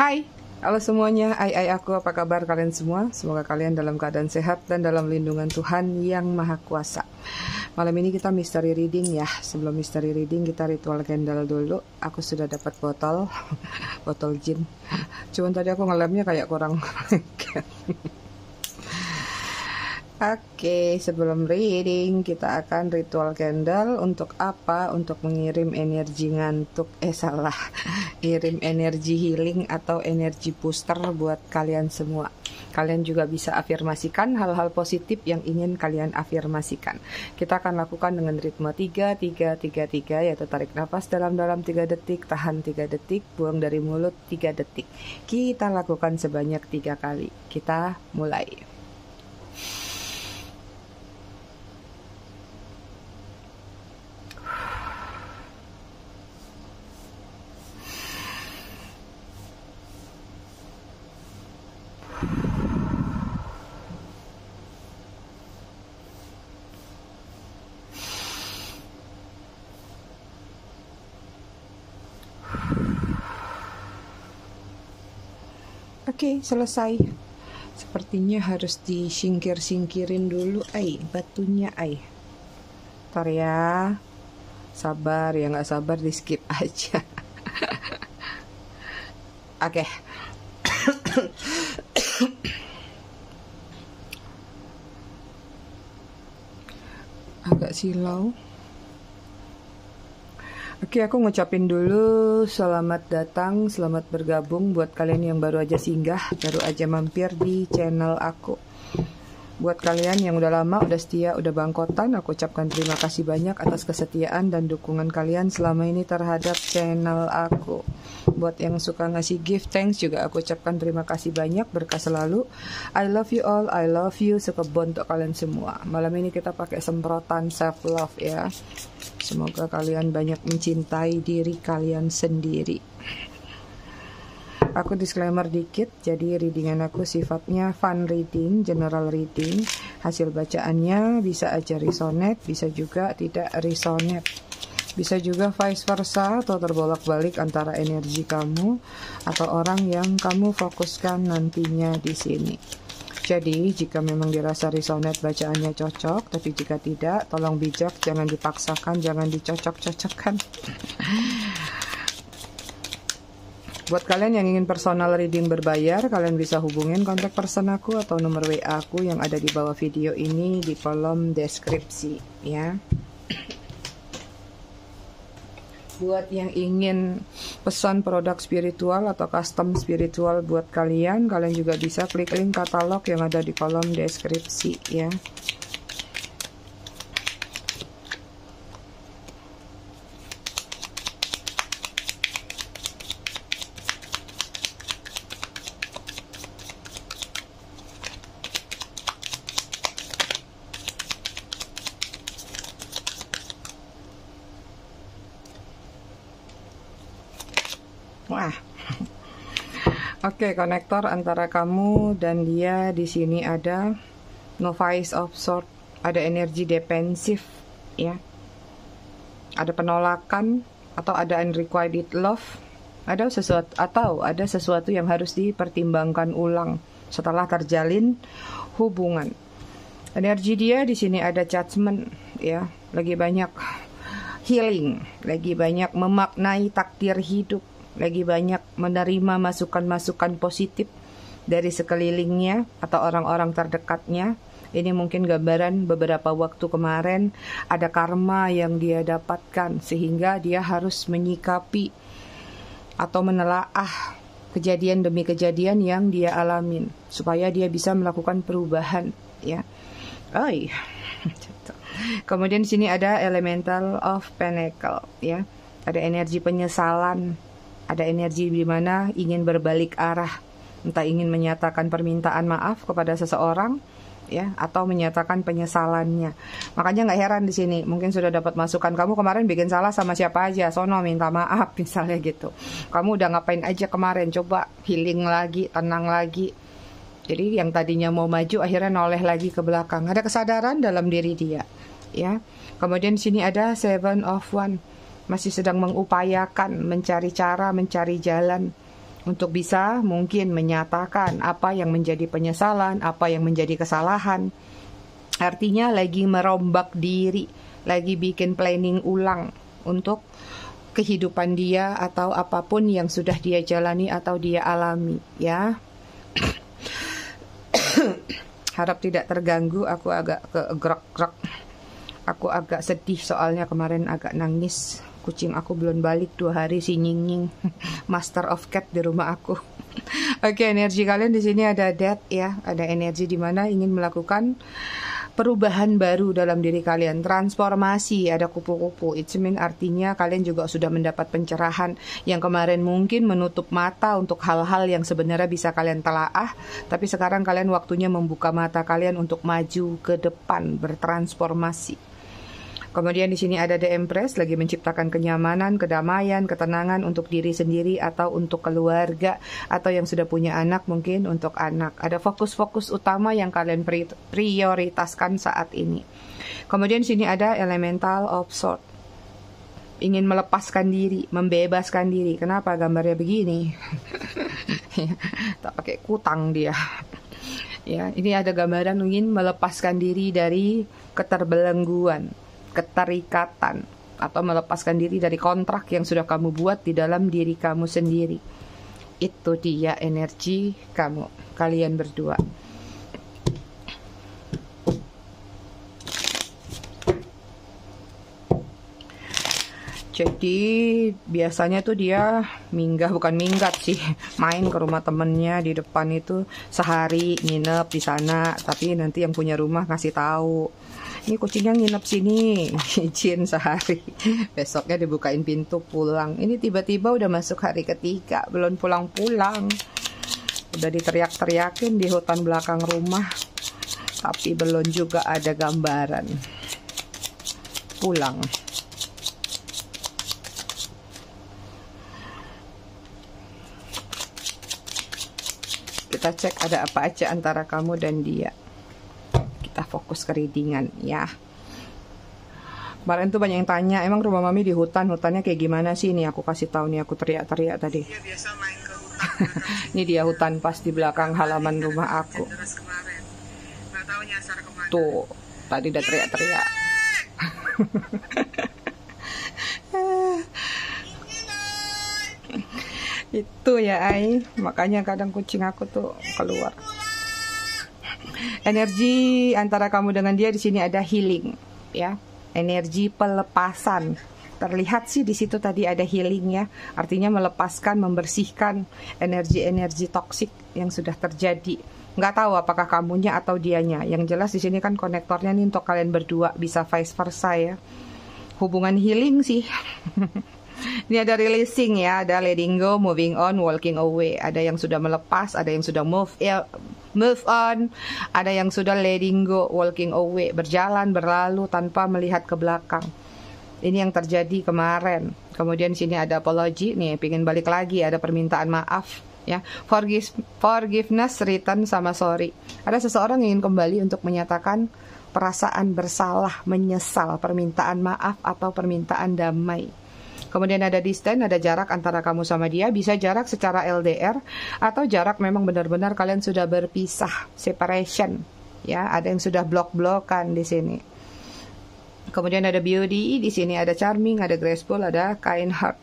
Hai, halo semuanya. Aku, apa kabar kalian semua? Semoga kalian dalam keadaan sehat dan dalam lindungan Tuhan yang Maha Kuasa. Malam ini kita mystery reading ya. Sebelum mystery reading kita ritual candle dulu. Aku sudah dapat botol, botol gin. Cuman tadi aku ngelemnya kayak kurang. Oke, sebelum reading kita akan ritual candle. Untuk apa? Untuk mengirim energi ngantuk. Salah. Kirim energi healing atau energi booster buat kalian semua. Kalian juga bisa afirmasikan hal-hal positif yang ingin kalian afirmasikan. Kita akan lakukan dengan ritme 3, 3, 3, 3, yaitu tarik nafas dalam-dalam 3 detik, tahan 3 detik, buang dari mulut 3 detik. Kita lakukan sebanyak 3 kali. Kita mulai. Oke, selesai. Sepertinya harus disingkir-singkirin dulu, batunya, Ntar ya. Sabar, ya nggak sabar di skip aja. Oke. Agak silau. Oke, aku ngucapin dulu selamat datang, selamat bergabung buat kalian yang baru aja singgah, baru aja mampir di channel aku. Buat kalian yang udah lama, udah setia, udah bangkotan, aku ucapkan terima kasih banyak atas kesetiaan dan dukungan kalian selama ini terhadap channel aku. Buat yang suka ngasih gift thanks juga aku ucapkan terima kasih banyak, berkah selalu. I love you all, I love you, sekebon untuk kalian semua. Malam ini kita pakai semprotan self love ya. Semoga kalian banyak mencintai diri kalian sendiri. Aku disclaimer dikit, jadi readingan aku sifatnya fun reading, general reading. Hasil bacaannya bisa aja resonate, bisa juga tidak resonate. Bisa juga vice versa atau terbolak-balik antara energi kamu atau orang yang kamu fokuskan nantinya di sini. Jadi, jika memang dirasa resonate bacaannya cocok, tapi jika tidak, tolong bijak, jangan dipaksakan, jangan dicocok-cocokkan. Buat kalian yang ingin personal reading berbayar, kalian bisa hubungin kontak person aku atau nomor WA aku yang ada di bawah video ini di kolom deskripsi ya. Buat yang ingin pesan produk spiritual atau custom spiritual buat kalian, kalian juga bisa klik link katalog yang ada di kolom deskripsi ya. Wah. Oke, konektor antara kamu dan dia di sini ada Novice of Sword, ada energi defensif ya. Ada penolakan atau ada unrequited love, ada sesuatu yang harus dipertimbangkan ulang setelah terjalin hubungan. Energi dia di sini ada judgment ya, lagi banyak healing, lagi banyak memaknai takdir hidup, lagi banyak menerima masukan-masukan positif dari sekelilingnya atau orang-orang terdekatnya. Ini mungkin gambaran beberapa waktu kemarin ada karma yang dia dapatkan sehingga dia harus menyikapi atau menelaah kejadian demi kejadian yang dia alamin supaya dia bisa melakukan perubahan ya. Kemudian di sini ada Elemental of Pentacle ya. Ada energi penyesalan, ada energi di mana ingin berbalik arah, entah ingin menyatakan permintaan maaf kepada seseorang ya, atau menyatakan penyesalannya. Makanya nggak heran di sini, mungkin sudah dapat masukan, kamu kemarin bikin salah sama siapa aja, sono minta maaf misalnya gitu. Kamu udah ngapain aja kemarin, coba healing lagi, tenang lagi. Jadi yang tadinya mau maju akhirnya noleh lagi ke belakang. Ada kesadaran dalam diri dia ya. Kemudian di sini ada Seven of Wands, masih sedang mengupayakan, mencari cara, mencari jalan untuk bisa mungkin menyatakan apa yang menjadi penyesalan, apa yang menjadi kesalahan. Artinya lagi merombak diri, lagi bikin planning ulang untuk kehidupan dia atau apapun yang sudah dia jalani atau dia alami, ya. Harap tidak terganggu, aku agak kegrek-grek. Aku agak sedih soalnya kemarin agak nangis. Kucing aku belum balik 2 hari, si Nying-Nying. Master of cat di rumah aku. Oke, energi kalian di sini ada death, ya. Ada energi di mana ingin melakukan perubahan baru dalam diri kalian, transformasi, ada kupu-kupu. It means artinya kalian juga sudah mendapat pencerahan yang kemarin mungkin menutup mata untuk hal-hal yang sebenarnya bisa kalian telaah, tapi sekarang kalian waktunya membuka mata kalian untuk maju ke depan, bertransformasi. Kemudian di sini ada The Empress, lagi menciptakan kenyamanan, kedamaian, ketenangan untuk diri sendiri atau untuk keluarga, atau yang sudah punya anak mungkin untuk anak. Ada fokus-fokus utama yang kalian prioritaskan saat ini. Kemudian di sini ada Elemental of Sword, ingin melepaskan diri, membebaskan diri. Kenapa gambarnya begini? Tak pakai kutang dia. Ya, ini ada gambaran ingin melepaskan diri dari keterbelengguan, keterikatan, atau melepaskan diri dari kontrak yang sudah kamu buat di dalam diri kamu sendiri. Itu dia energi kamu, kalian berdua. Jadi biasanya tuh dia bukan minggat sih, main ke rumah temennya di depan itu sehari, nginep di sana. Tapi nanti yang punya rumah ngasih tahu, ini kucingnya nginep sini, izin sehari. Besoknya dibukain pintu pulang. Ini tiba-tiba udah masuk hari ketiga, belum pulang-pulang. Udah diteriak-teriakin di hutan belakang rumah, tapi belum juga ada gambaran pulang. Kita cek ada apa aja antara kamu dan dia. Kita fokus ke readingan, ya. Kemarin tuh banyak yang tanya, emang rumah mami di hutan, hutannya kayak gimana sih? Nih aku kasih tahu nih, aku teriak-teriak tadi. Dia biasa main ke hutan. Ini dia hutan pas di belakang halaman rumah aku. Tuh, tadi udah teriak-teriak. Itu ya, Ai. Makanya kadang kucing aku tuh keluar. Energi antara kamu dengan dia di sini ada healing, ya. Energi pelepasan. Terlihat sih di situ tadi ada healing, ya. Artinya melepaskan, membersihkan energi-energi toksik yang sudah terjadi. Nggak tahu apakah kamunya atau dianya. Yang jelas di sini kan konektornya nih untuk kalian berdua, bisa vice versa, ya. Hubungan healing sih. Ini ada releasing, ya, ada letting go, moving on, walking away. Ada yang sudah melepas, ada yang sudah move on, ada yang sudah letting go, walking away, berjalan, berlalu tanpa melihat ke belakang. Ini yang terjadi kemarin. Kemudian sini ada apology, nih, pengen balik lagi, ada permintaan maaf, ya. Forgiveness, return sama sorry. Ada seseorang yang ingin kembali untuk menyatakan perasaan bersalah, menyesal, permintaan maaf atau permintaan damai. Kemudian ada distance, ada jarak antara kamu sama dia. Bisa jarak secara LDR atau jarak memang benar-benar kalian sudah berpisah, separation. Ya, ada yang sudah blok-blokan di sini. Kemudian ada beauty, di sini ada charming, ada graceful, ada kind heart.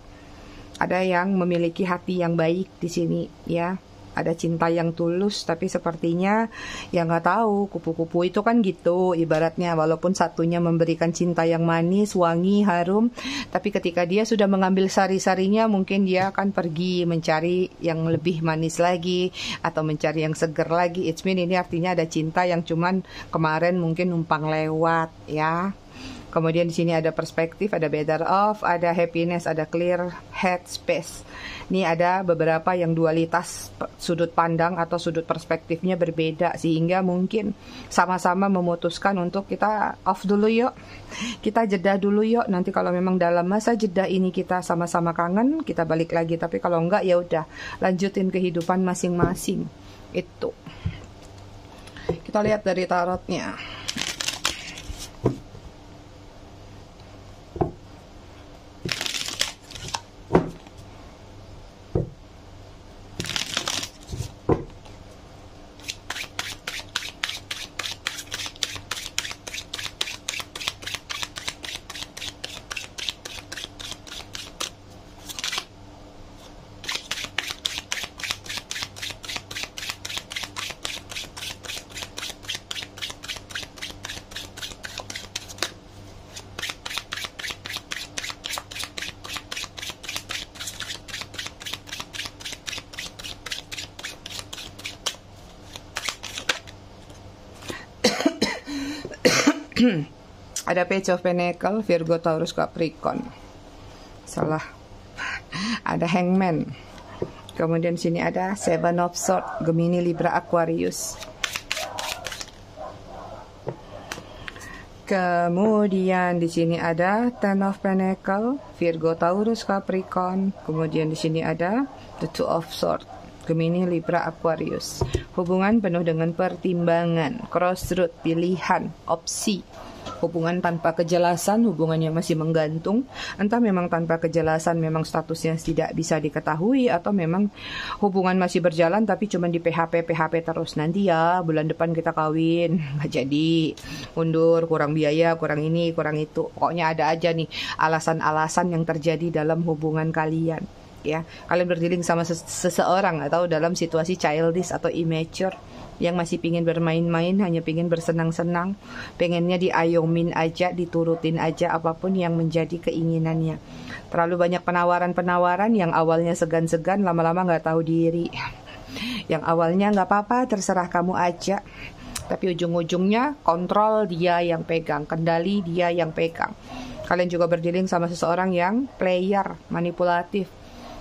Ada yang memiliki hati yang baik di sini, ya. Ada cinta yang tulus, tapi sepertinya ya nggak tahu, kupu-kupu itu kan gitu ibaratnya, walaupun satunya memberikan cinta yang manis, wangi, harum, tapi ketika dia sudah mengambil sari-sarinya, mungkin dia akan pergi mencari yang lebih manis lagi atau mencari yang seger lagi. It's mean ini artinya ada cinta yang cuman kemarin mungkin numpang lewat, ya. Kemudian di sini ada perspektif, ada better off, ada happiness, ada clear head space. Ini ada beberapa yang dualitas sudut pandang atau sudut perspektifnya berbeda, sehingga mungkin sama-sama memutuskan untuk kita off dulu yuk, kita jeda dulu yuk. Nanti kalau memang dalam masa jeda ini kita sama-sama kangen, kita balik lagi. Tapi kalau enggak ya udah, lanjutin kehidupan masing-masing. Itu. Kita lihat dari tarotnya. Ada Page of Pentacle, Virgo, Taurus, Capricorn. Salah. Ada Hangman. Kemudian sini ada Seven of Swords, Gemini, Libra, Aquarius. Kemudian di sini ada Ten of Pentacle, Virgo, Taurus, Capricorn. Kemudian di sini ada The Two of Swords, Gemini, Libra, Aquarius. Hubungan penuh dengan pertimbangan, crossroad, pilihan, opsi. Hubungan tanpa kejelasan, hubungan yang masih menggantung. Entah memang tanpa kejelasan, memang statusnya tidak bisa diketahui, atau memang hubungan masih berjalan tapi cuma di PHP terus. Nanti ya bulan depan kita kawin, nggak jadi, mundur, kurang biaya, kurang ini, kurang itu. Pokoknya ada aja nih alasan-alasan yang terjadi dalam hubungan kalian. Ya, kalian berdealing sama seseorang atau dalam situasi childish atau immature yang masih pingin bermain-main, hanya pingin bersenang-senang, pengennya diayomin aja, diturutin aja apapun yang menjadi keinginannya. Terlalu banyak penawaran-penawaran yang awalnya segan-segan, lama-lama nggak tahu diri. Yang awalnya nggak apa-apa, terserah kamu aja, tapi ujung-ujungnya kontrol dia yang pegang, kendali dia yang pegang. Kalian juga berdealing sama seseorang yang player, manipulatif.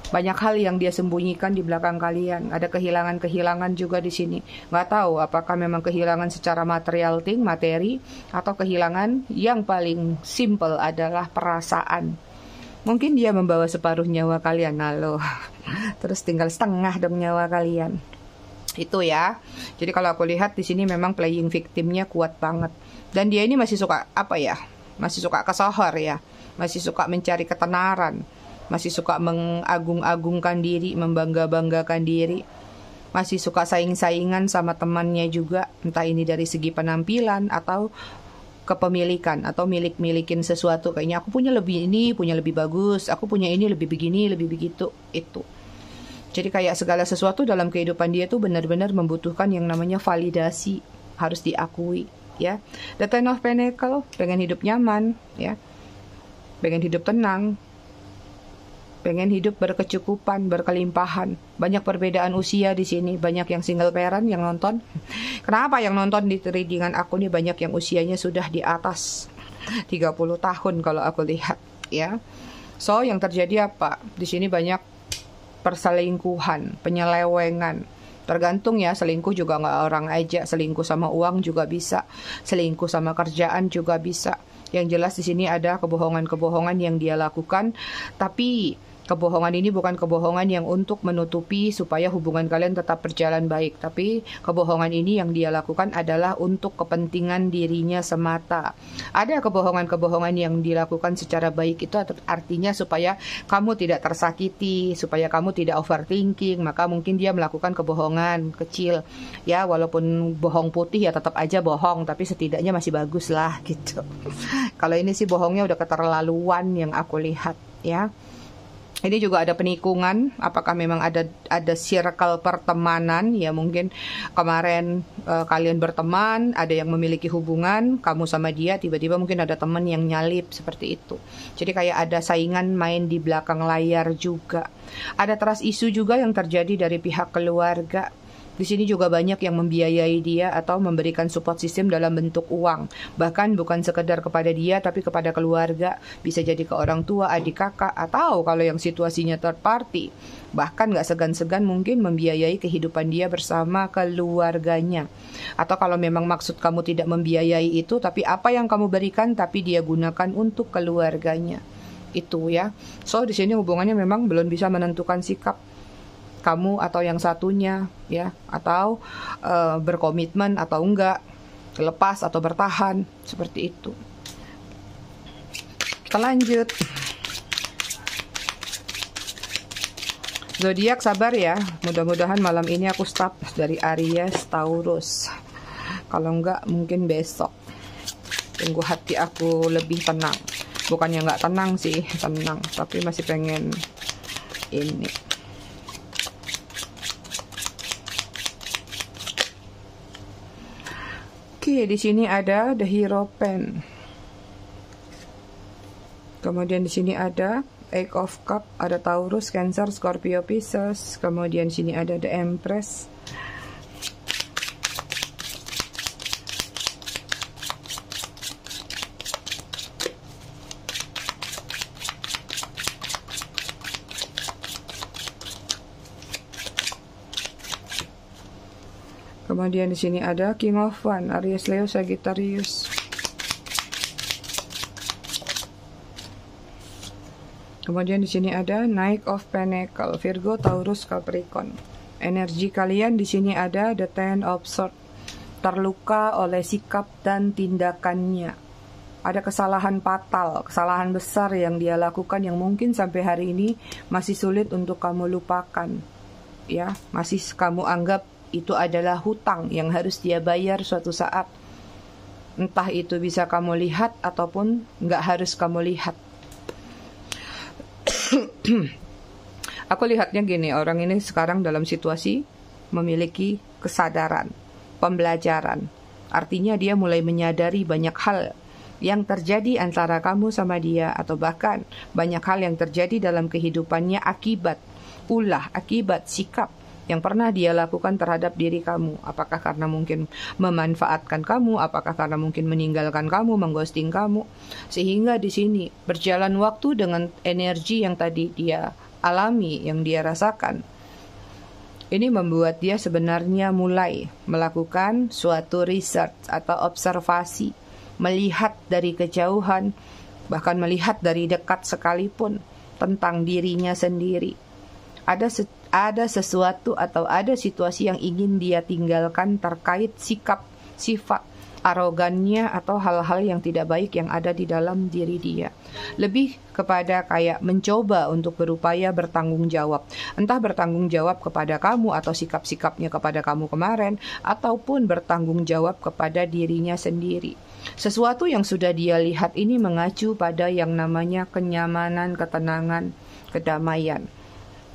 Banyak hal yang dia sembunyikan di belakang kalian. Ada kehilangan-kehilangan juga di sini. Nggak tahu apakah memang kehilangan secara material materi, atau kehilangan yang paling simple adalah perasaan. Mungkin dia membawa separuh nyawa kalian, halo. Terus tinggal setengah dong nyawa kalian. Itu ya. Jadi kalau aku lihat di sini memang playing victimnya kuat banget. Dan dia ini masih suka apa ya? Masih suka kesohor ya. Masih suka mencari ketenaran. Masih suka mengagung-agungkan diri, membangga-banggakan diri. Masih suka saing-saingan sama temannya juga. Entah ini dari segi penampilan atau kepemilikan, atau milik-milikin sesuatu. Kayaknya aku punya lebih ini, punya lebih bagus. Aku punya ini lebih begini, lebih begitu. Itu. Jadi kayak segala sesuatu dalam kehidupan dia tuh benar-benar membutuhkan yang namanya validasi. Harus diakui. Ya. The Ten of Pentacle, pengen hidup nyaman. Ya. Pengen hidup tenang. Pengen hidup berkecukupan, berkelimpahan. Banyak perbedaan usia di sini. Banyak yang single parent yang nonton. Kenapa yang nonton di readingan aku nih banyak yang usianya sudah di atas 30 tahun kalau aku lihat, ya. So, yang terjadi apa? Di sini banyak perselingkuhan, penyelewengan. Tergantung ya, selingkuh juga nggak orang aja. Selingkuh sama uang juga bisa. Selingkuh sama kerjaan juga bisa. Yang jelas di sini ada kebohongan-kebohongan yang dia lakukan, tapi kebohongan ini bukan kebohongan yang untuk menutupi supaya hubungan kalian tetap berjalan baik. Tapi kebohongan ini yang dia lakukan adalah untuk kepentingan dirinya semata. Ada kebohongan-kebohongan yang dilakukan secara baik, itu artinya supaya kamu tidak tersakiti, supaya kamu tidak overthinking. Maka mungkin dia melakukan kebohongan kecil. Ya, walaupun bohong putih ya tetap aja bohong, tapi setidaknya masih bagus lah gitu. Kalau ini sih bohongnya udah keterlaluan yang aku lihat, ya. Ini juga ada penikungan, apakah memang ada circle pertemanan, ya mungkin kemarin kalian berteman, ada yang memiliki hubungan, kamu sama dia, tiba-tiba mungkin ada teman yang nyalip, seperti itu. Jadi kayak ada saingan main di belakang layar juga. Ada trust issue juga yang terjadi dari pihak keluarga. Di sini juga banyak yang membiayai dia atau memberikan support system dalam bentuk uang. Bahkan bukan sekedar kepada dia, tapi kepada keluarga. Bisa jadi ke orang tua, adik kakak, atau kalau yang situasinya third party. Bahkan gak segan-segan mungkin membiayai kehidupan dia bersama keluarganya. Atau kalau memang maksud kamu tidak membiayai itu, tapi apa yang kamu berikan, tapi dia gunakan untuk keluarganya. Itu ya. So, di sini hubungannya memang belum bisa menentukan sikap. Kamu atau yang satunya, ya, atau berkomitmen atau enggak, lepas atau bertahan, seperti itu. Kita lanjut. Zodiak, sabar ya, mudah-mudahan malam ini aku start dari Aries, Taurus. Kalau enggak mungkin besok. Tunggu hati aku lebih tenang. Bukannya enggak tenang sih, tenang, tapi masih pengen ini. Oke, di sini ada The Hierophant. Kemudian di sini ada Eight of Cup, ada Taurus, Cancer, Scorpio, Pisces. Kemudian di sini ada The Empress. Kemudian di sini ada King of Wands, Aries, Leo, Sagittarius. Kemudian di sini ada Knight of Pentacles, Virgo, Taurus, Capricorn. Energi kalian di sini ada The Ten of Swords, terluka oleh sikap dan tindakannya. Ada kesalahan fatal, kesalahan besar yang dia lakukan yang mungkin sampai hari ini masih sulit untuk kamu lupakan. Ya, masih kamu anggap itu adalah hutang yang harus dia bayar suatu saat. Entah itu bisa kamu lihat ataupun nggak harus kamu lihat. Aku lihatnya gini, orang ini sekarang dalam situasi memiliki kesadaran, pembelajaran. Artinya dia mulai menyadari banyak hal yang terjadi antara kamu sama dia, atau bahkan banyak hal yang terjadi dalam kehidupannya akibat ulah, akibat sikap yang pernah dia lakukan terhadap diri kamu. Apakah karena mungkin memanfaatkan kamu, apakah karena mungkin meninggalkan kamu, mengghosting kamu. Sehingga di sini berjalan waktu dengan energi yang tadi dia alami, yang dia rasakan. Ini membuat dia sebenarnya mulai melakukan suatu research atau observasi, melihat dari kejauhan, bahkan melihat dari dekat sekalipun tentang dirinya sendiri. Ada sesuatu atau ada situasi yang ingin dia tinggalkan terkait sikap, sifat, arogannya atau hal-hal yang tidak baik yang ada di dalam diri dia. Lebih kepada kayak mencoba untuk berupaya bertanggung jawab. Entah bertanggung jawab kepada kamu atau sikap-sikapnya kepada kamu kemarin, ataupun bertanggung jawab kepada dirinya sendiri. Sesuatu yang sudah dia lihat ini mengacu pada yang namanya kenyamanan, ketenangan, kedamaian.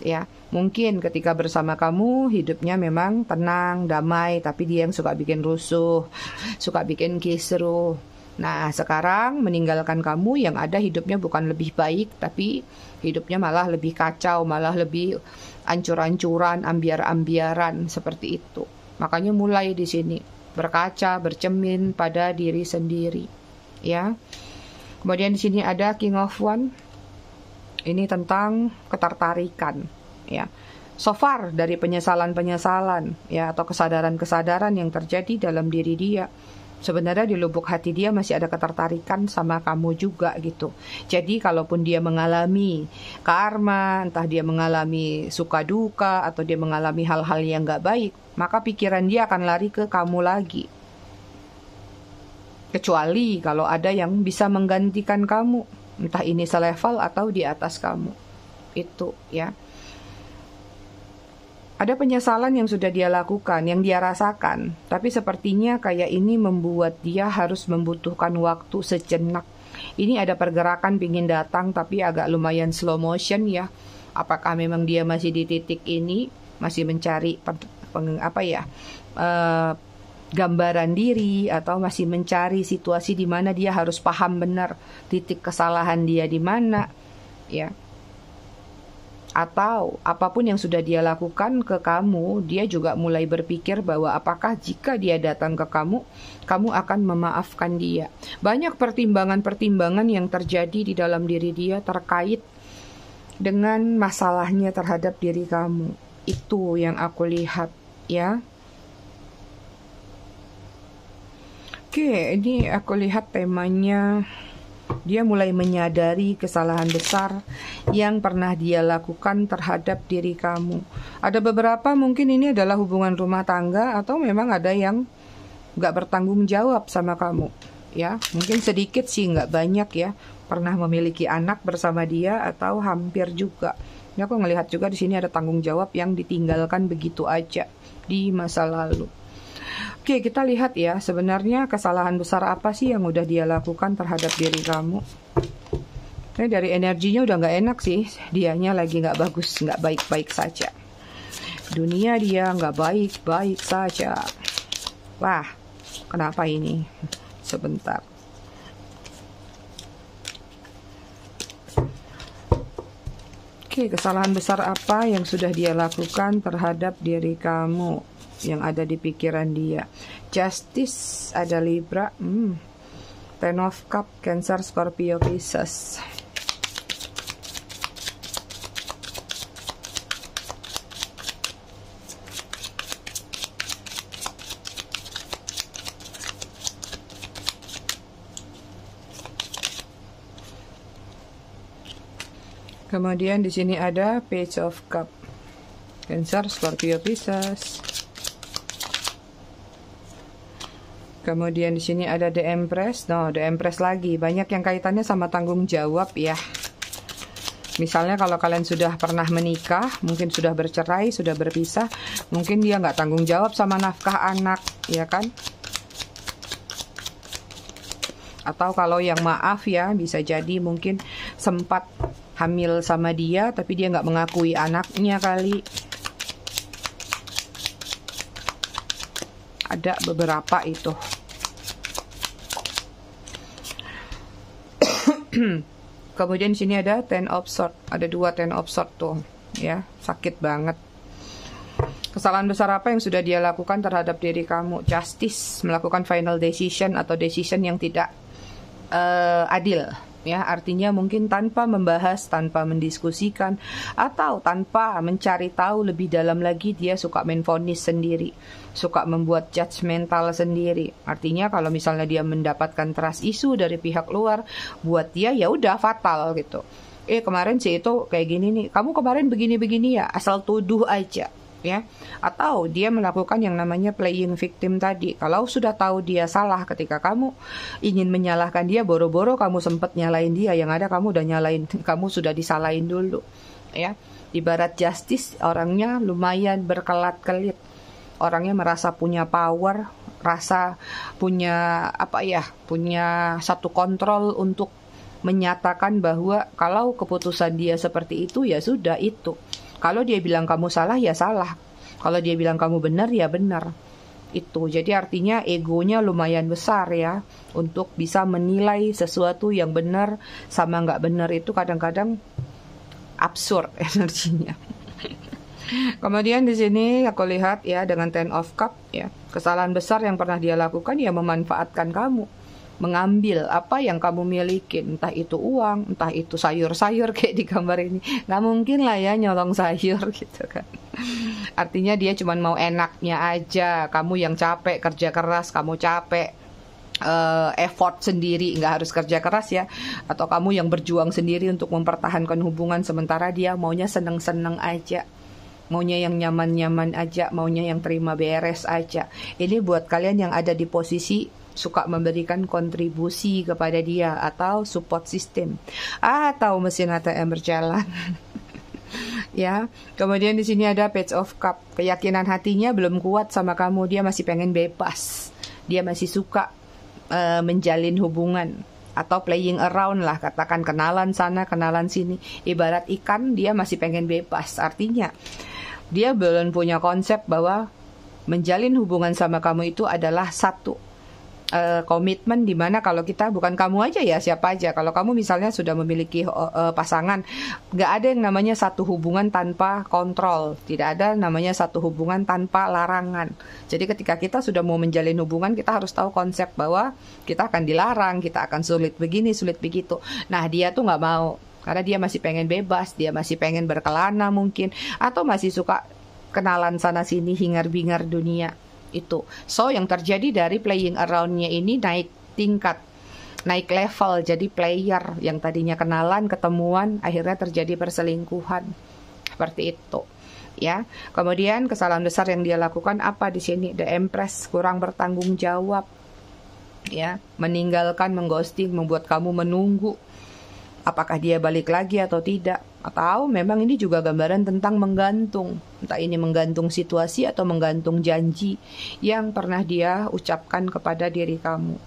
Ya, mungkin ketika bersama kamu hidupnya memang tenang, damai, tapi dia yang suka bikin rusuh, suka bikin kisruh. Nah, sekarang meninggalkan kamu, yang ada hidupnya bukan lebih baik, tapi hidupnya malah lebih kacau, malah lebih ancur-ancuran, ambiar-ambiaran seperti itu. Makanya mulai di sini berkaca, bercermin pada diri sendiri, ya. Kemudian di sini ada King of Wands. Ini tentang ketertarikan, ya. So far dari penyesalan-penyesalan, ya, atau kesadaran-kesadaran yang terjadi dalam diri dia, sebenarnya di lubuk hati dia masih ada ketertarikan sama kamu juga gitu. Jadi kalaupun dia mengalami karma, entah dia mengalami suka duka atau dia mengalami hal-hal yang gak baik, maka pikiran dia akan lari ke kamu lagi. Kecuali kalau ada yang bisa menggantikan kamu, entah ini selevel atau di atas kamu. Itu, ya. Ada penyesalan yang sudah dia lakukan, yang dia rasakan, tapi sepertinya kayak ini membuat dia harus membutuhkan waktu sejenak. Ini ada pergerakan pingin datang, tapi agak lumayan slow motion, ya. Apakah memang dia masih di titik ini, masih mencari gambaran diri, atau masih mencari situasi di mana dia harus paham benar titik kesalahan dia di mana, ya. Atau apapun yang sudah dia lakukan ke kamu, dia juga mulai berpikir bahwa apakah jika dia datang ke kamu, kamu akan memaafkan dia. Banyak pertimbangan-pertimbangan yang terjadi di dalam diri dia terkait dengan masalahnya terhadap diri kamu. Itu yang aku lihat, ya. Oke, ini aku lihat temanya, dia mulai menyadari kesalahan besar yang pernah dia lakukan terhadap diri kamu. Ada beberapa mungkin ini adalah hubungan rumah tangga, atau memang ada yang gak bertanggung jawab sama kamu, ya. Mungkin sedikit sih, gak banyak, ya. Pernah memiliki anak bersama dia atau hampir juga. Ini aku ngelihat juga di sini ada tanggung jawab yang ditinggalkan begitu aja di masa lalu. Oke, kita lihat ya, sebenarnya kesalahan besar apa sih yang udah dia lakukan terhadap diri kamu. Ini dari energinya udah gak enak sih, dianya lagi gak bagus, gak baik-baik saja. Dunia dia gak baik-baik saja. Wah, kenapa ini? Sebentar. Oke, kesalahan besar apa yang sudah dia lakukan terhadap diri kamu yang ada di pikiran dia? Justice, ada Libra, Ten of Cup, Cancer, Scorpio, Pisces. Kemudian di sini ada Page of Cup. Cancer, Scorpio, Pisces. Kemudian di sini ada The Empress. No, The Empress lagi. Banyak yang kaitannya sama tanggung jawab ya. Misalnya kalau kalian sudah pernah menikah, mungkin sudah bercerai, sudah berpisah, mungkin dia nggak tanggung jawab sama nafkah anak, ya kan? Atau kalau yang maaf ya, bisa jadi mungkin sempat hamil sama dia, tapi dia nggak mengakui anaknya kali. Ada beberapa itu. Kemudian di sini ada Ten of Swords, ada 2 Ten of Swords tuh, ya, sakit banget. Kesalahan besar apa yang sudah dia lakukan terhadap diri kamu? Justice, melakukan final decision atau decision yang tidak adil, ya, artinya mungkin tanpa membahas, tanpa mendiskusikan, atau tanpa mencari tahu lebih dalam lagi. Dia suka menvonis sendiri, suka membuat judgmental sendiri. Artinya kalau misalnya dia mendapatkan trust issue dari pihak luar, buat dia ya udah fatal gitu. Kemarin sih itu kayak gini nih, kamu kemarin begini-begini ya, asal tuduh aja. Ya, atau dia melakukan yang namanya playing victim tadi. Kalau sudah tahu dia salah, ketika kamu ingin menyalahkan dia, boro-boro kamu sempat nyalain dia, yang ada kamu udah nyalain, kamu sudah disalahin dulu. Ya, ibarat justice, orangnya lumayan berkelat-kelit, orangnya merasa punya power, rasa punya apa ya, punya satu kontrol untuk menyatakan bahwa kalau keputusan dia seperti itu ya sudah itu. Kalau dia bilang kamu salah, ya salah. Kalau dia bilang kamu benar, ya benar. Itu. Jadi artinya egonya lumayan besar ya. Untuk bisa menilai sesuatu yang benar sama nggak benar itu kadang-kadang absurd energinya. Kemudian di sini aku lihat ya dengan Ten of Cup ya. Kesalahan besar yang pernah dia lakukan ya memanfaatkan kamu. Mengambil apa yang kamu miliki, entah itu uang, entah itu sayur-sayur kayak di gambar ini. Nggak mungkin lah ya nyolong sayur gitu kan. Artinya dia cuma mau enaknya aja. Kamu yang capek kerja keras, kamu capek effort sendiri, nggak harus kerja keras ya. Atau kamu yang berjuang sendiri untuk mempertahankan hubungan, sementara dia maunya seneng-seneng aja, maunya yang nyaman-nyaman aja, maunya yang terima beres aja. Ini buat kalian yang ada di posisi suka memberikan kontribusi kepada dia atau support system atau mesin ATM berjalan. Ya, kemudian di sini ada Page of Cup. Keyakinan hatinya belum kuat sama kamu, dia masih pengen bebas, dia masih suka menjalin hubungan atau playing around lah, katakan kenalan sana kenalan sini. Ibarat ikan, dia masih pengen bebas. Artinya dia belum punya konsep bahwa menjalin hubungan sama kamu itu adalah satu komitmen, dimana kalau kita, bukan kamu aja ya, siapa aja, kalau kamu misalnya sudah memiliki pasangan, nggak ada yang namanya satu hubungan tanpa kontrol, tidak ada namanya satu hubungan tanpa larangan. Jadi ketika kita sudah mau menjalin hubungan, kita harus tahu konsep bahwa kita akan dilarang, kita akan sulit begini, sulit begitu. Nah dia tuh nggak mau, karena dia masih pengen bebas, dia masih pengen berkelana mungkin, atau masih suka kenalan sana sini, hingar-bingar dunia. Itu. So yang terjadi dari playing around-nya ini naik tingkat, naik level, jadi player. Yang tadinya kenalan, ketemuan, akhirnya terjadi perselingkuhan. Seperti itu. Ya. Kemudian kesalahan besar yang dia lakukan apa di sini? The Empress, kurang bertanggung jawab. Ya, meninggalkan, mengghosting, membuat kamu menunggu apakah dia balik lagi atau tidak. Atau memang ini juga gambaran tentang menggantung. Entah ini menggantung situasi atau menggantung janji yang pernah dia ucapkan kepada diri kamu.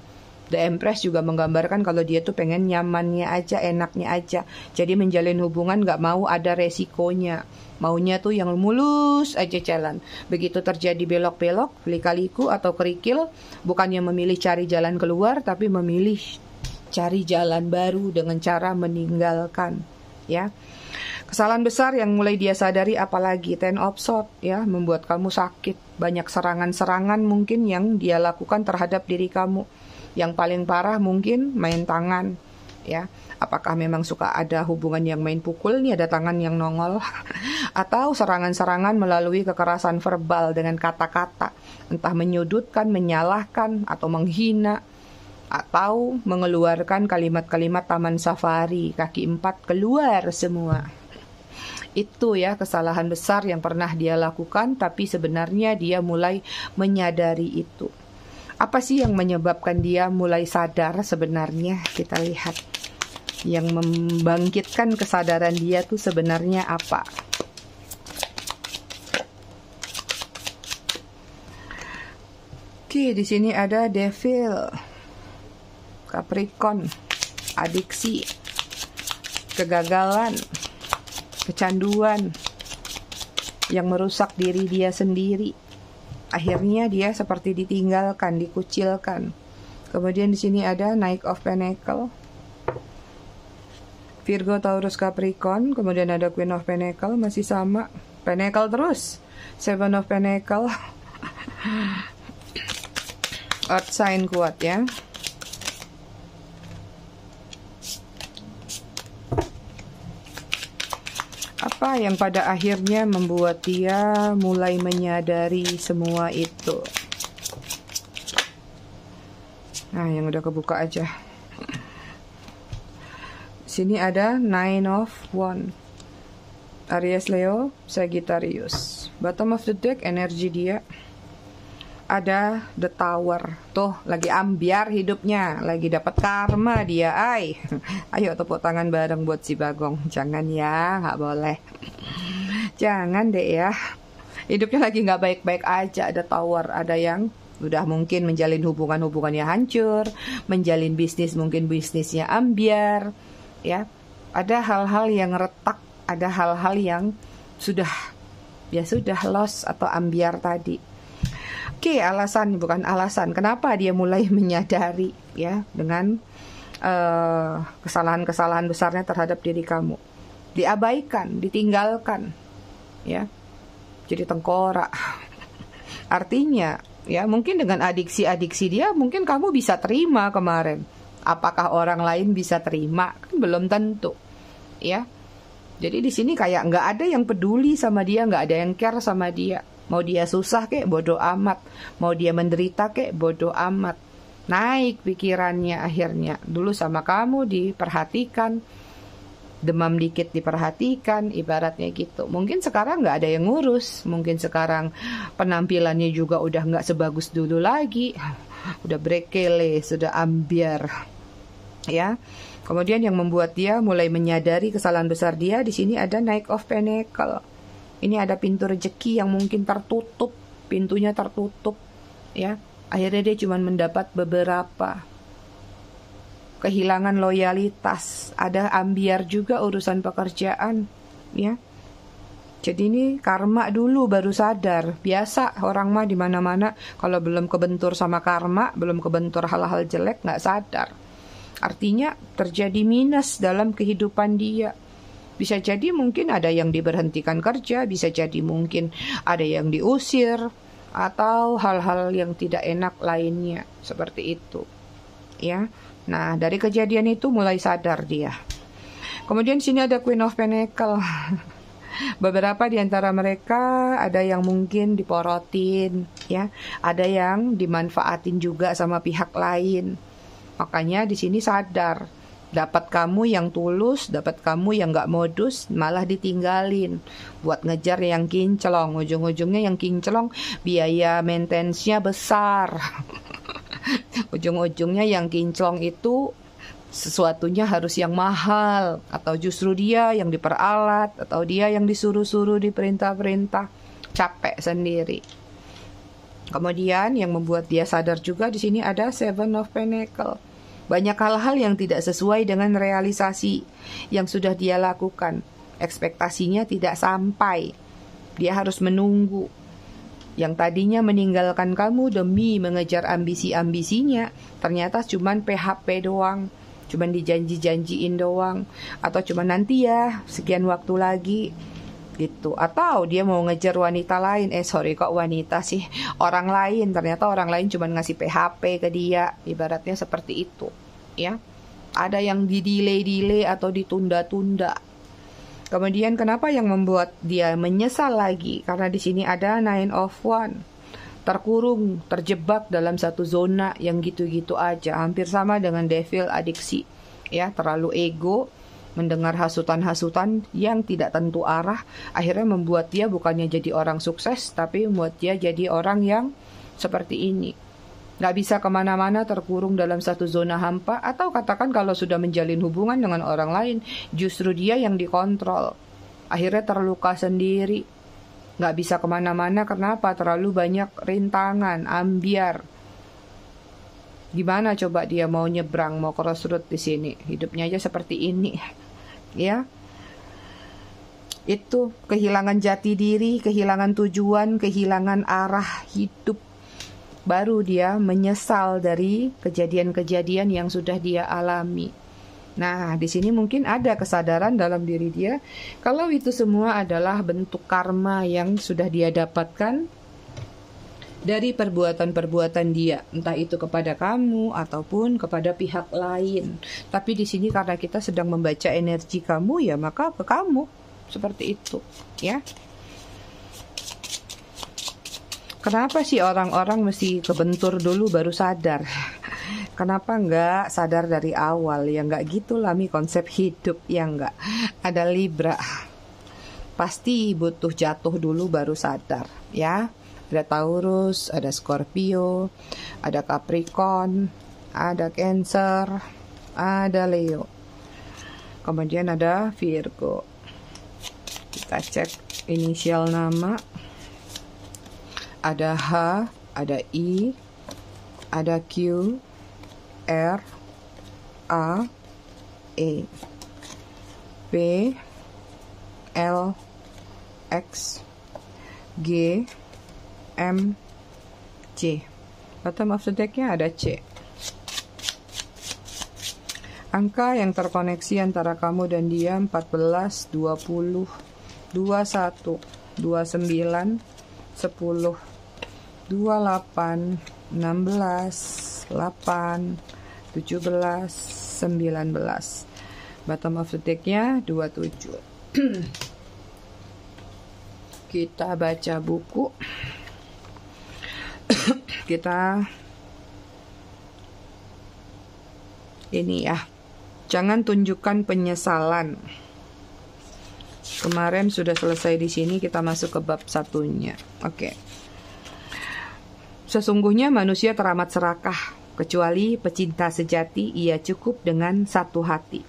The Empress juga menggambarkan kalau dia tuh pengen nyamannya aja, enaknya aja. Jadi menjalin hubungan gak mau ada resikonya. Maunya tuh yang mulus aja jalan. Begitu terjadi belok-belok, lika-liku atau kerikil, bukannya memilih cari jalan keluar, tapi memilih cari jalan baru dengan cara meninggalkan. Ya. Kesalahan besar yang mulai dia sadari apalagi Ten of Swords ya, membuat kamu sakit. Banyak serangan-serangan mungkin yang dia lakukan terhadap diri kamu. Yang paling parah mungkin main tangan ya. Apakah memang suka ada hubungan yang main pukul, nih ada tangan yang nongol, atau serangan-serangan melalui kekerasan verbal dengan kata-kata, entah menyudutkan, menyalahkan atau menghina. atau mengeluarkan kalimat-kalimat taman safari, kaki 4 keluar semua. Itu ya kesalahan besar yang pernah dia lakukan, tapi sebenarnya dia mulai menyadari itu. Apa sih yang menyebabkan dia mulai sadar sebenarnya? Kita lihat. Yang membangkitkan kesadaran dia tuh sebenarnya apa? Oke, di sini ada Devil, Capricorn, adiksi, kegagalan, kecanduan yang merusak diri dia sendiri. Akhirnya dia seperti ditinggalkan, dikucilkan. Kemudian di sini ada Knight of Pentacle, Virgo, Taurus, Capricorn. Kemudian ada Queen of Pentacle, masih sama, Pentacle terus, Seven of Pentacle. Earth sign kuat ya. Apa yang pada akhirnya membuat dia mulai menyadari semua itu? Nah, yang udah kebuka aja. Sini ada Nine of Wands, Aries, Leo, Sagittarius. Bottom of the deck, energi dia ada The Tower. Tuh, lagi ambiar hidupnya, lagi dapat karma dia. Ayo tepuk tangan bareng buat si Bagong. Jangan ya, nggak boleh. Jangan deh ya. Hidupnya lagi nggak baik-baik aja. Ada Tower, ada yang udah mungkin menjalin hubungannya hancur, menjalin bisnis mungkin bisnisnya ambiar, ya. Ada hal-hal yang retak, ada hal-hal yang sudah lost atau ambiar tadi. Oke, alasan bukan alasan kenapa dia mulai menyadari ya dengan kesalahan-kesalahan besarnya terhadap diri kamu. Diabaikan, ditinggalkan, ya. Jadi tengkorak. Artinya, ya mungkin dengan adiksi-adiksi dia mungkin kamu bisa terima kemarin. Apakah orang lain bisa terima? Kan belum tentu, ya. Jadi di sini kayak nggak ada yang peduli sama dia, nggak ada yang care sama dia. Mau dia susah kek, bodoh amat. Mau dia menderita kek, bodoh amat. Naik pikirannya akhirnya. Dulu sama kamu diperhatikan, demam dikit diperhatikan, ibaratnya gitu. Mungkin sekarang nggak ada yang ngurus. Mungkin sekarang penampilannya juga udah nggak sebagus dulu lagi. Udah brekele, sudah ambiar. Ya. Kemudian yang membuat dia mulai menyadari kesalahan besar dia, di sini ada Knight of Pentacle. Ini ada pintu rezeki yang mungkin tertutup, pintunya tertutup, ya. Akhirnya dia cuma mendapat beberapa. Kehilangan loyalitas, ada ambiar juga urusan pekerjaan, ya. Jadi ini karma dulu baru sadar. Biasa orang mah di mana-mana kalau belum kebentur sama karma, belum kebentur hal-hal jelek nggak sadar. Artinya terjadi minus dalam kehidupan dia. Bisa jadi mungkin ada yang diberhentikan kerja, bisa jadi mungkin ada yang diusir, atau hal-hal yang tidak enak lainnya, seperti itu. Ya. Nah, dari kejadian itu mulai sadar dia. Kemudian sini ada Queen of Pentacle. Beberapa di antara mereka ada yang mungkin diporotin, ya. Ada yang dimanfaatin juga sama pihak lain. Makanya di sini sadar. Dapat kamu yang tulus, dapat kamu yang gak modus, malah ditinggalin. Buat ngejar yang kinclong, ujung-ujungnya yang kinclong, biaya maintenance-nya besar. Ujung-ujungnya yang kinclong itu sesuatunya harus yang mahal. Atau justru dia yang diperalat, atau dia yang disuruh-suruh, diperintah-perintah. Capek sendiri. Kemudian yang membuat dia sadar juga di sini ada Seven of Pentacle. Banyak hal-hal yang tidak sesuai dengan realisasi yang sudah dia lakukan. Ekspektasinya tidak sampai. Dia harus menunggu. Yang tadinya meninggalkan kamu demi mengejar ambisi-ambisinya, ternyata cuman PHP doang. Cuman dijanji-janjiin doang. Atau cuman nanti ya, sekian waktu lagi. Gitu. Atau dia mau ngejar wanita lain. Kok wanita sih? Orang lain. Ternyata orang lain cuma ngasih PHP ke dia. Ibaratnya seperti itu, ya. Ada yang di-delay atau ditunda-tunda. Kemudian kenapa yang membuat dia menyesal lagi? Karena di sini ada Nine of Wands. terkurung, terjebak dalam satu zona yang gitu-gitu aja. Hampir sama dengan devil adiksi, ya, terlalu ego, mendengar hasutan-hasutan yang tidak tentu arah, akhirnya membuat dia bukannya jadi orang sukses, tapi membuat dia jadi orang yang seperti ini. Gak bisa kemana-mana, terkurung dalam satu zona hampa, atau katakan kalau sudah menjalin hubungan dengan orang lain, justru dia yang dikontrol. Akhirnya terluka sendiri. Gak bisa kemana-mana, kenapa? Terlalu banyak rintangan, ambiar. Gimana coba dia mau nyebrang, mau crossroad di sini? Hidupnya aja seperti ini. Ya, itu kehilangan jati diri, kehilangan tujuan, kehilangan arah hidup. Baru dia menyesal dari kejadian-kejadian yang sudah dia alami. Nah, di sini mungkin ada kesadaran dalam diri dia kalau itu semua adalah bentuk karma yang sudah dia dapatkan dari perbuatan-perbuatan dia, entah itu kepada kamu ataupun kepada pihak lain. Tapi di sini karena kita sedang membaca energi kamu, ya maka ke kamu seperti itu, ya. Kenapa sih orang-orang mesti kebentur dulu baru sadar? Kenapa nggak sadar dari awal? Ya nggak gitu lah konsep hidup, ya nggak. Ada Libra, pasti butuh jatuh dulu baru sadar, ya. Ada Taurus, ada Scorpio, ada Capricorn, ada Cancer, ada Leo. Kemudian ada Virgo. Kita cek inisial nama. Ada H, ada I, ada Q, R, A, E, P, L, X, G, M, C. Bottom of the deck-nya ada C. Angka yang terkoneksi antara kamu dan dia 14, 20, 21, 29, 10, 28, 16, 8, 17, 19. Bottom of the deck-nya 27. Kita baca buku. Kita ini ya, jangan tunjukkan penyesalan. Kemarin sudah selesai di sini, kita masuk ke bab satunya. Oke. Sesungguhnya manusia teramat serakah, kecuali pecinta sejati, ia cukup dengan satu hati.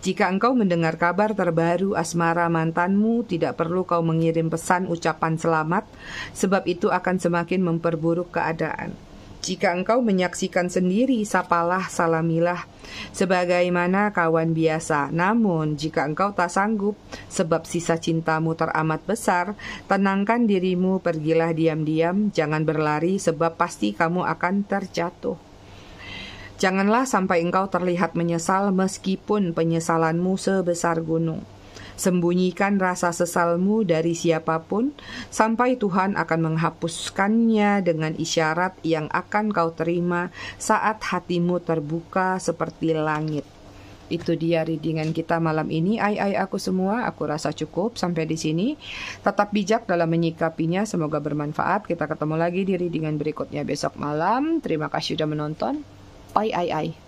Jika engkau mendengar kabar terbaru asmara mantanmu, tidak perlu kau mengirim pesan ucapan selamat, sebab itu akan semakin memperburuk keadaan. Jika engkau menyaksikan sendiri, sapalah, salamilah, sebagaimana kawan biasa. Namun, jika engkau tak sanggup, sebab sisa cintamu teramat besar, tenangkan dirimu, pergilah diam-diam, jangan berlari, sebab pasti kamu akan terjatuh. Janganlah sampai engkau terlihat menyesal meskipun penyesalanmu sebesar gunung. Sembunyikan rasa sesalmu dari siapapun sampai Tuhan akan menghapuskannya dengan isyarat yang akan kau terima saat hatimu terbuka seperti langit. Itu dia readingan kita malam ini. Aku semua, aku rasa cukup sampai di sini. Tetap bijak dalam menyikapinya, semoga bermanfaat. Kita ketemu lagi di readingan berikutnya besok malam. Terima kasih sudah menonton. Ai.